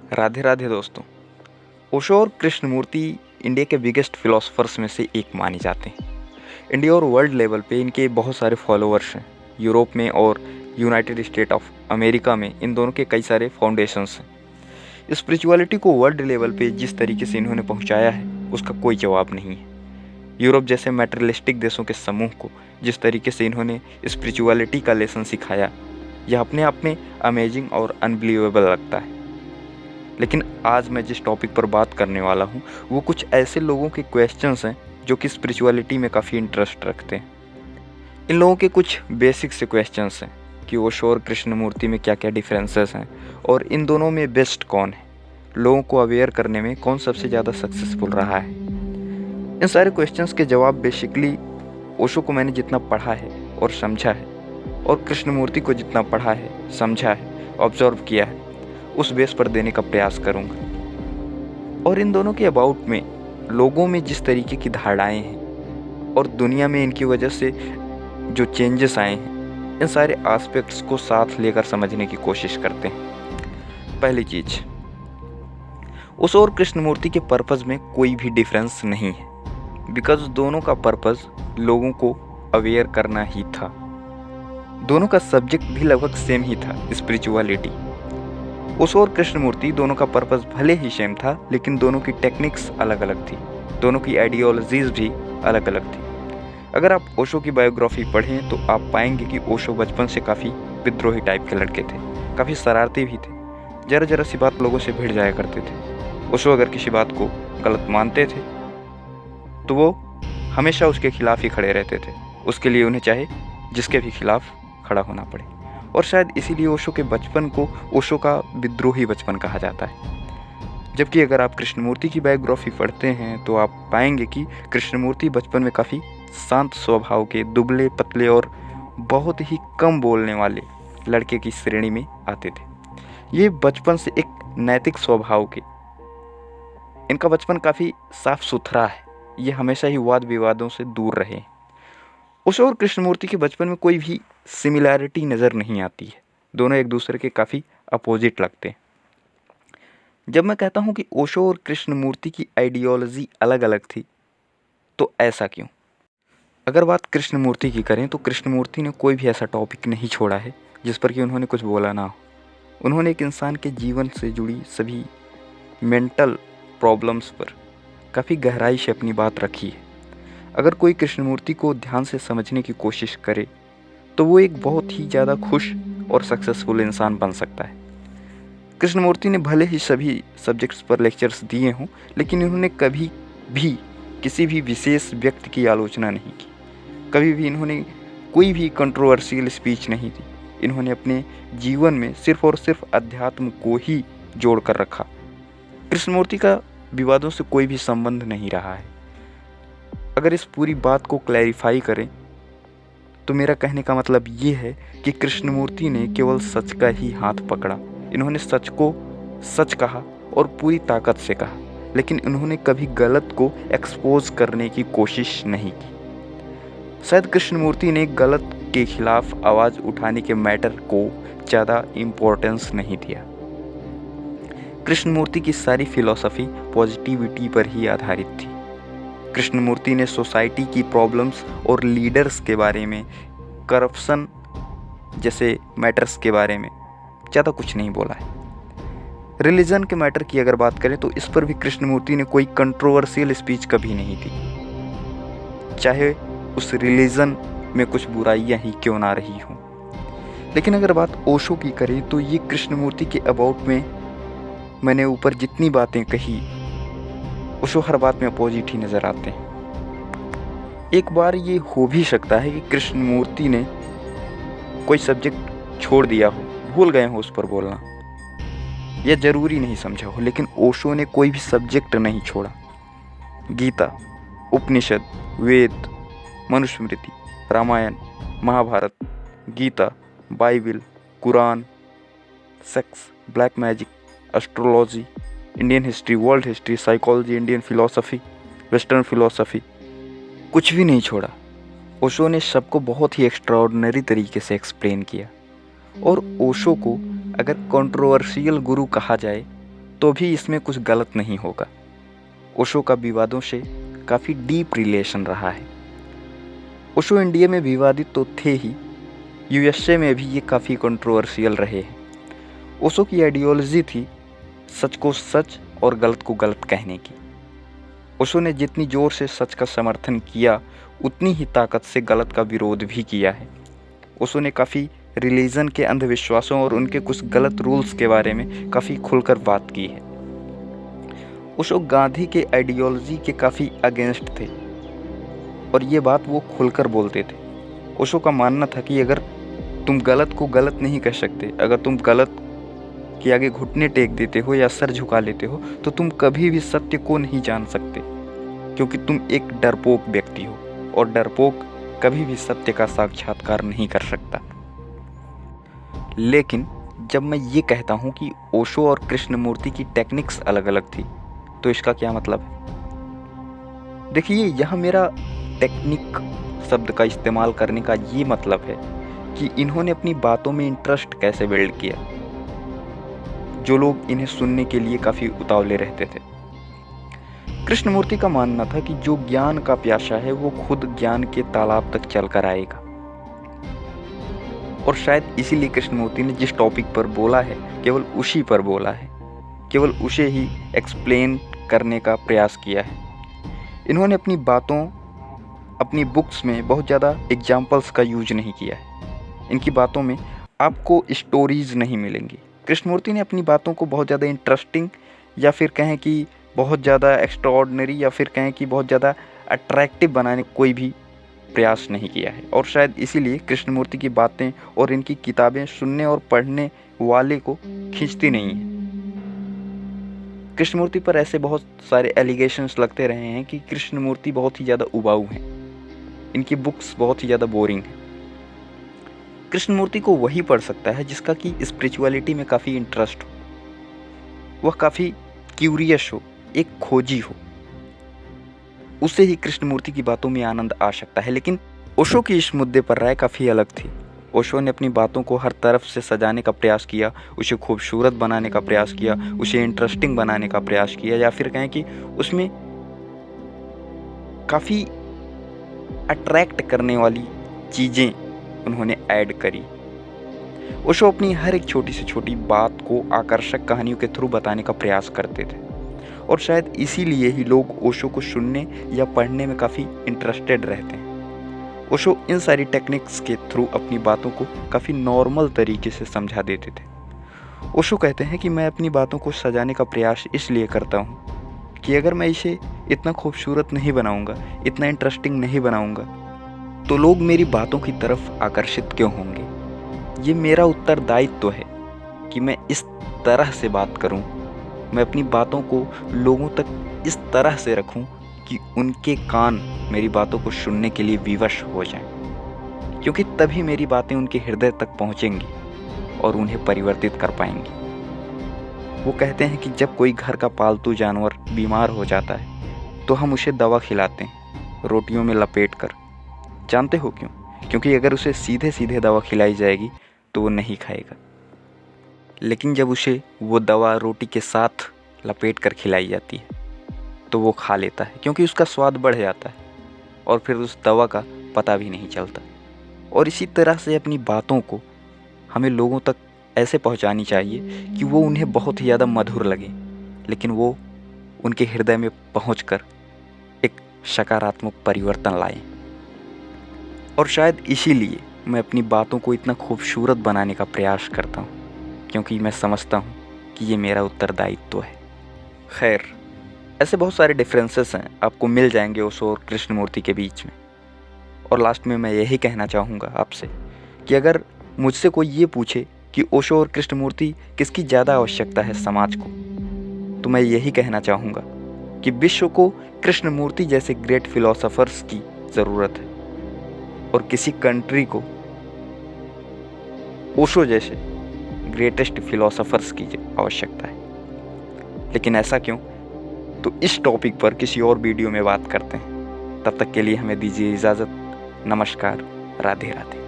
राधे राधे दोस्तों। ओशो और कृष्णमूर्ति इंडिया के बिगेस्ट फिलोसफर्स में से एक माने जाते हैं। इंडिया और वर्ल्ड लेवल पे इनके बहुत सारे फॉलोअर्स हैं। यूरोप में और यूनाइटेड स्टेट ऑफ अमेरिका में इन दोनों के कई सारे फाउंडेशंस हैं। स्पिरिचुअलिटी को वर्ल्ड लेवल पे जिस तरीके से इन्होंने पहुंचाया है उसका कोई जवाब नहीं है। यूरोप जैसे मैटेरियलिस्टिक देशों के समूह को जिस तरीके से इन्होंने स्पिरिचुअलिटी का लेसन सिखाया, यह अपने आप में अमेजिंग और अनबिलीवेबल लगता है। लेकिन आज मैं जिस टॉपिक पर बात करने वाला हूँ वो कुछ ऐसे लोगों के क्वेश्चंस हैं जो कि स्पिरिचुअलिटी में काफ़ी इंटरेस्ट रखते हैं। इन लोगों के कुछ बेसिक से क्वेश्चंस हैं कि ओशो और कृष्णमूर्ति में क्या क्या डिफरेंसेस हैं और इन दोनों में बेस्ट कौन है, लोगों को अवेयर करने में कौन सबसे ज़्यादा सक्सेसफुल रहा है। इन सारे क्वेश्चंस के जवाब बेसिकली ओशो को मैंने जितना पढ़ा है और समझा है और कृष्णमूर्ति को जितना पढ़ा है, समझा है, ऑब्जर्व किया है, उस बेस पर देने का प्रयास करूँगा। और इन दोनों के अबाउट में लोगों में जिस तरीके की धारणाएं हैं और दुनिया में इनकी वजह से जो चेंजेस आए हैं, इन सारे एस्पेक्ट्स को साथ लेकर समझने की कोशिश करते हैं। पहली चीज़, ओशो और कृष्णमूर्ति के पर्पज़ में कोई भी डिफरेंस नहीं है, बिकॉज दोनों का पर्पज़ लोगों को अवेयर करना ही था। दोनों का सब्जेक्ट भी लगभग सेम ही था, स्पिरिचुअलिटी। ओशो और कृष्णमूर्ति दोनों का पर्पस भले ही सेम था, लेकिन दोनों की टेक्निक्स अलग अलग थी, दोनों की आइडियोलॉजीज भी अलग अलग थी। अगर आप ओशो की बायोग्राफी पढ़ें तो आप पाएंगे कि ओशो बचपन से काफ़ी विद्रोही टाइप के लड़के थे, काफ़ी शरारती भी थे, ज़रा ज़रा सी बात लोगों से भिड़ जाया करते थे। ओशो अगर किसी बात को गलत मानते थे तो वो हमेशा उसके खिलाफ ही खड़े रहते थे, उसके लिए उन्हें चाहे जिसके भी खिलाफ खड़ा होना पड़े। और शायद इसीलिए ओशो के बचपन को ओशो का विद्रोही बचपन कहा जाता है। जबकि अगर आप कृष्णमूर्ति की बायोग्राफी पढ़ते हैं तो आप पाएंगे कि कृष्णमूर्ति बचपन में काफ़ी शांत स्वभाव के, दुबले पतले और बहुत ही कम बोलने वाले लड़के की श्रेणी में आते थे। ये बचपन से एक नैतिक स्वभाव के, इनका बचपन काफ़ी साफ सुथरा है, ये हमेशा ही वाद विवादों से दूर रहे। ओशो और कृष्णमूर्ति के बचपन में कोई भी सिमिलैरिटी नज़र नहीं आती है, दोनों एक दूसरे के काफ़ी अपोजिट लगते हैं। जब मैं कहता हूँ कि ओशो और कृष्णमूर्ति की आइडियोलॉजी अलग अलग थी, तो ऐसा क्यों? अगर बात कृष्णमूर्ति की करें तो कृष्णमूर्ति ने कोई भी ऐसा टॉपिक नहीं छोड़ा है जिस पर कि उन्होंने कुछ बोला ना हो। उन्होंने एक इंसान के जीवन से जुड़ी सभी मेंटल प्रॉब्लम्स पर काफ़ी गहराई से अपनी बात रखी है। अगर कोई कृष्णमूर्ति को ध्यान से समझने की कोशिश करे तो वो एक बहुत ही ज़्यादा खुश और सक्सेसफुल इंसान बन सकता है। कृष्णमूर्ति ने भले ही सभी सब्जेक्ट्स पर लेक्चर्स दिए हों, लेकिन इन्होंने कभी भी किसी भी विशेष व्यक्ति की आलोचना नहीं की, कभी भी इन्होंने कोई भी कंट्रोवर्शियल स्पीच नहीं दी। इन्होंने अपने जीवन में सिर्फ और सिर्फ अध्यात्म को ही जोड़ कर रखा। कृष्णमूर्ति का विवादों से कोई भी संबंध नहीं रहा है। अगर इस पूरी बात को क्लैरिफाई करें तो मेरा कहने का मतलब ये है कि कृष्णमूर्ति ने केवल सच का ही हाथ पकड़ा। इन्होंने सच को सच कहा और पूरी ताकत से कहा, लेकिन इन्होंने कभी गलत को एक्सपोज करने की कोशिश नहीं की। शायद कृष्णमूर्ति ने गलत के खिलाफ आवाज़ उठाने के मैटर को ज़्यादा इम्पोर्टेंस नहीं दिया। कृष्णमूर्ति की सारी फिलॉसफी पॉजिटिविटी पर ही आधारित थी। कृष्णमूर्ति ने सोसाइटी की प्रॉब्लम्स और लीडर्स के बारे में, करप्शन जैसे मैटर्स के बारे में ज़्यादा कुछ नहीं बोला है। रिलीजन के मैटर की अगर बात करें तो इस पर भी कृष्णमूर्ति ने कोई कंट्रोवर्शियल स्पीच कभी नहीं दी, चाहे उस रिलीजन में कुछ बुराइयां ही क्यों ना रही हों। लेकिन अगर बात ओशो की करें तो ये कृष्णमूर्ति के अबाउट में मैंने ऊपर जितनी बातें कही, ओशो हर बात में अपोजिट ही नज़र आते हैं। एक बार ये हो भी सकता है कि कृष्णमूर्ति ने कोई सब्जेक्ट छोड़ दिया हो, भूल गए हो उस पर बोलना, यह ज़रूरी नहीं समझा हो, लेकिन ओशो ने कोई भी सब्जेक्ट नहीं छोड़ा। Gita, Upanishad, Veda, Manusmriti, Ramayana, Mahabharata, Gita, Bible, Quran, sex, black magic, astrology, Indian history, world history, psychology, Indian philosophy, western philosophy, कुछ भी नहीं छोड़ा। ओशो ने सबको बहुत ही एक्स्ट्राऑर्डिनरी तरीके से एक्सप्लेन किया। और ओशो को अगर कंट्रोवर्शियल गुरु कहा जाए तो भी इसमें कुछ गलत नहीं होगा। ओशो का विवादों से काफ़ी डीप रिलेशन रहा है। ओशो इंडिया में विवादित तो थे ही, यूएसए में भी ये काफ़ी कंट्रोवर्शियल रहे हैं। ओशो की आइडियोलॉजी थी सच को सच और गलत को गलत कहने की। ओशो ने जितनी जोर से सच का समर्थन किया, उतनी ही ताकत से गलत का विरोध भी किया है। ओशो ने काफ़ी रिलीजन के अंधविश्वासों और उनके कुछ गलत रूल्स के बारे में काफ़ी खुलकर बात की है। ओशो गांधी के आइडियोलॉजी के काफ़ी अगेंस्ट थे और ये बात वो खुलकर बोलते थे। ओशो का मानना था कि अगर तुम गलत को गलत नहीं कह सकते, अगर तुम गलत के आगे घुटने टेक देते हो या सर झुका लेते हो, तो तुम कभी भी सत्य को नहीं जान सकते, क्योंकि तुम एक डरपोक व्यक्ति हो और डरपोक कभी भी सत्य का साक्षात्कार नहीं कर सकता। लेकिन जब मैं ये कहता हूँ कि ओशो और कृष्णमूर्ति की टेक्निक्स अलग अलग थी, तो इसका क्या मतलब है? देखिए, यह मेरा टेक्निक शब्द का इस्तेमाल करने का ये मतलब है कि इन्होंने अपनी बातों में इंटरेस्ट कैसे बिल्ड किया, जो लोग इन्हें सुनने के लिए काफ़ी उतावले रहते थे। कृष्णमूर्ति का मानना था कि जो ज्ञान का प्यासा है वो खुद ज्ञान के तालाब तक चलकर आएगा, और शायद इसीलिए कृष्णमूर्ति ने जिस टॉपिक पर बोला है केवल उसी पर बोला है, केवल उसे ही एक्सप्लेन करने का प्रयास किया है। इन्होंने अपनी बातों, अपनी बुक्स में बहुत ज़्यादा एग्जाम्पल्स का यूज नहीं किया है। इनकी बातों में आपको स्टोरीज़ नहीं मिलेंगी। कृष्णमूर्ति ने अपनी बातों को बहुत ज़्यादा इंटरेस्टिंग, या फिर कहें कि बहुत ज़्यादा एक्स्ट्राऑर्डिनरी, या फिर कहें कि बहुत ज़्यादा अट्रैक्टिव बनाने का कोई भी प्रयास नहीं किया है। और शायद इसीलिए कृष्णमूर्ति की बातें और इनकी किताबें सुनने और पढ़ने वाले को खींचती नहीं हैं। कृष्णमूर्ति पर ऐसे बहुत सारे एलिगेशंस लगते रहे हैं कि कृष्णमूर्ति बहुत ही ज़्यादा उबाऊ हैं, इनकी बुक्स बहुत ही ज़्यादा बोरिंग हैं। कृष्णमूर्ति को वही पढ़ सकता है जिसका कि स्पिरिचुअलिटी में काफ़ी इंटरेस्ट हो, वह काफ़ी क्यूरियस हो, एक खोजी हो, उससे ही कृष्णमूर्ति की बातों में आनंद आ सकता है। लेकिन ओशो की इस मुद्दे पर राय काफ़ी अलग थी। ओशो ने अपनी बातों को हर तरफ से सजाने का प्रयास किया, उसे खूबसूरत बनाने का प्रयास किया, उसे इंटरेस्टिंग बनाने का प्रयास किया, या फिर कहें कि उसमें काफ़ी अट्रैक्ट करने वाली चीज़ें उन्होंने ऐड करी। ओशो अपनी हर एक छोटी से छोटी बात को आकर्षक कहानियों के थ्रू बताने का प्रयास करते थे, और शायद इसीलिए ही लोग ओशो को सुनने या पढ़ने में काफ़ी इंटरेस्टेड रहते हैं। ओशो इन सारी टेक्निक्स के थ्रू अपनी बातों को काफ़ी नॉर्मल तरीके से समझा देते थे। ओशो कहते हैं कि मैं अपनी बातों को सजाने का प्रयास इसलिए करता हूँ कि अगर मैं इसे इतना खूबसूरत नहीं बनाऊँगा, इतना इंटरेस्टिंग नहीं बनाऊँगा, तो लोग मेरी बातों की तरफ आकर्षित क्यों होंगे। ये मेरा उत्तरदायित्व है कि मैं इस तरह से बात करूं, मैं अपनी बातों को लोगों तक इस तरह से रखूं कि उनके कान मेरी बातों को सुनने के लिए विवश हो जाएं, क्योंकि तभी मेरी बातें उनके हृदय तक पहुंचेंगी और उन्हें परिवर्तित कर पाएंगी। वो कहते हैं कि जब कोई घर का पालतू जानवर बीमार हो जाता है तो हम उसे दवा खिलाते हैं, रोटियों में लपेट कर। जानते हो क्यों? क्योंकि अगर उसे सीधे सीधे दवा खिलाई जाएगी तो वो नहीं खाएगा, लेकिन जब उसे वो दवा रोटी के साथ लपेट कर खिलाई जाती है तो वो खा लेता है, क्योंकि उसका स्वाद बढ़ जाता है और फिर उस दवा का पता भी नहीं चलता। और इसी तरह से अपनी बातों को हमें लोगों तक ऐसे पहुंचानी चाहिए कि वो उन्हें बहुत ही ज़्यादा मधुर लगे, लेकिन वो उनके हृदय में पहुंचकर एक सकारात्मक परिवर्तन लाएं। और शायद इसीलिए मैं अपनी बातों को इतना खूबसूरत बनाने का प्रयास करता हूँ, क्योंकि मैं समझता हूँ कि ये मेरा उत्तरदायित्व है। खैर, ऐसे बहुत सारे डिफरेंसेस हैं, आपको मिल जाएंगे ओशो और कृष्णमूर्ति के बीच में। और लास्ट में मैं यही कहना चाहूँगा आपसे कि अगर मुझसे कोई ये पूछे कि ओशो और कृष्णमूर्ति किसकी ज़्यादा आवश्यकता है समाज को, तो मैं यही कहना चाहूँगा कि विश्व को कृष्णमूर्ति जैसे ग्रेट फिलोसोफर्स की ज़रूरत है, और किसी कंट्री को ओशो जैसे ग्रेटेस्ट फिलोसोफर्स की आवश्यकता है। लेकिन ऐसा क्यों? तो इस टॉपिक पर किसी और वीडियो में बात करते हैं। तब तक के लिए हमें दीजिए इजाज़त। नमस्कार, राधे राधे।